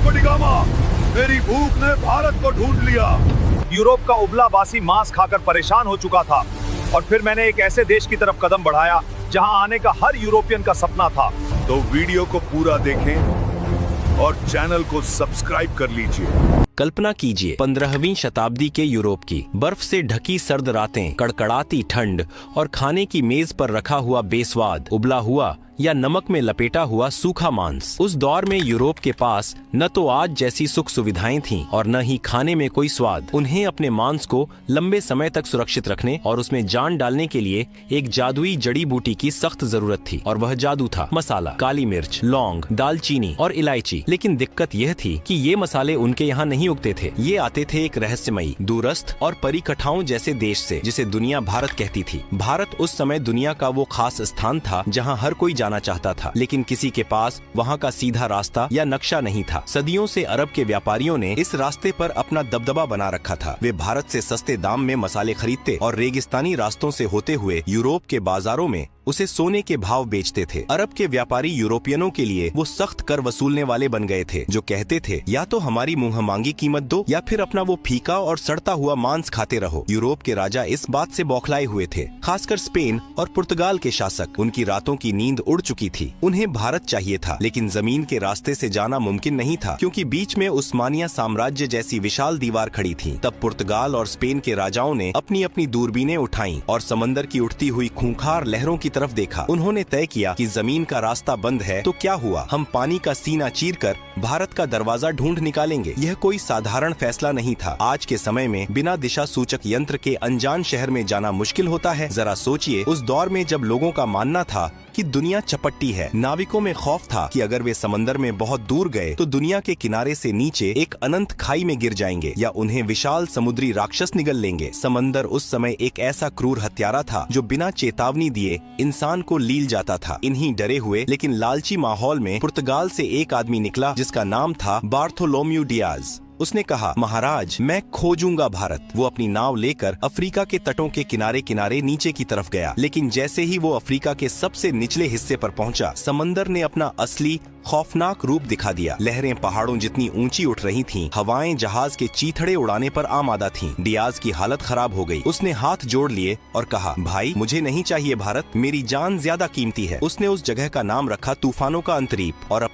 Vasco D gamma, मेरी भूख ने भारत को ढूंढ लिया। यूरोप का उबला बासी मांस खाकर परेशान हो चुका था और फिर मैंने एक ऐसे देश की तरफ कदम बढ़ाया जहां आने का हर यूरोपियन का सपना था। तो वीडियो को पूरा देखें और चैनल को सब्सक्राइब कर लीजिए। कल्पना कीजिए 15वीं शताब्दी के यूरोप की बर्फ से ढकी सर्द रातें, कड़कड़ाती ठंड और खाने की मेज पर रखा हुआ बेस्वाद उबला हुआ या नमक में लपेटा हुआ सूखा मांस। उस दौर में यूरोप के पास न तो आज जैसी सुख सुविधाएं थीं और न ही खाने में कोई स्वाद। उन्हें अपने मांस को लंबे समय तक सुरक्षित रखने और उसमें जान डालने के लिए एक जादुई जड़ी बूटी की सख्त जरूरत थी और वह जादू था मसाला, काली मिर्च, लौंग, दालचीनी और इलायची। लेकिन दिक्कत यह थी कि ये मसाले उनके यहाँ नहीं उगते थे। ये आते थे एक रहस्यमयी, दूरस्थ और परिकठाओं जैसे देश से, जिसे दुनिया भारत कहती थी। भारत उस समय दुनिया का वो खास स्थान था जहाँ हर कोई जाना चाहता था, लेकिन किसी के पास वहाँ का सीधा रास्ता या नक्शा नहीं था। सदियों से अरब के व्यापारियों ने इस रास्ते पर अपना दबदबा बना रखा था। वे भारत से सस्ते दाम में मसाले खरीदते और रेगिस्तानी रास्तों से होते हुए यूरोप के बाजारों में उसे सोने के भाव बेचते थे। अरब के व्यापारी यूरोपियनों के लिए वो सख्त कर वसूलने वाले बन गए थे, जो कहते थे या तो हमारी मुंह मांगी कीमत दो या फिर अपना वो फीका और सड़ता हुआ मांस खाते रहो। यूरोप के राजा इस बात से बौखलाए हुए थे, खासकर स्पेन और पुर्तगाल के शासक। उनकी रातों की नींद उड़ चुकी थी। उन्हें भारत चाहिए था, लेकिन जमीन के रास्ते से जाना मुमकिन नहीं था, क्योंकि बीच में उस्मानिया साम्राज्य जैसी विशाल दीवार खड़ी थी। तब पुर्तगाल और स्पेन के राजाओं ने अपनी अपनी दूरबीनें उठाई और समंदर की उठती हुई खूंखार लहरों की तरफ देखा। उन्होंने तय किया कि जमीन का रास्ता बंद है तो क्या हुआ, हम पानी का सीना चीरकर भारत का दरवाजा ढूंढ निकालेंगे। यह कोई साधारण फैसला नहीं था। आज के समय में बिना दिशा सूचक यंत्र के अनजान शहर में जाना मुश्किल होता है। जरा सोचिए, उस दौर में जब लोगों का मानना था कि दुनिया चपट्टी है। नाविकों में खौफ था कि अगर वे समंदर में बहुत दूर गए तो दुनिया के किनारे से नीचे एक अनंत खाई में गिर जाएंगे या उन्हें विशाल समुद्री राक्षस निगल लेंगे। समंदर उस समय एक ऐसा क्रूर हत्यारा था जो बिना चेतावनी दिए इंसान को लील जाता था। इन्हीं डरे हुए लेकिन लालची माहौल में पुर्तगाल से एक आदमी निकला जिसका नाम था बार्थोलोम्यू डियाज। उसने कहा, महाराज, मैं खोजूंगा भारत। वो अपनी नाव लेकर अफ्रीका के तटों के किनारे किनारे नीचे की तरफ गया, लेकिन जैसे ही वो अफ्रीका के सबसे निचले हिस्से पर पहुंचा, समंदर ने अपना असली खौफनाक रूप दिखा दिया। लहरें पहाड़ों जितनी ऊंची उठ रही थीं, हवाएं जहाज के चीथड़े उड़ाने पर आमादा थीं। डियाज की हालत खराब हो गई। उसने हाथ जोड़ लिए और कहा, भाई, मुझे नहीं चाहिए भारत, मेरी जान ज्यादा कीमती है। उसने उस जगह का नाम रखा तूफानों का अंतरीप और अपनी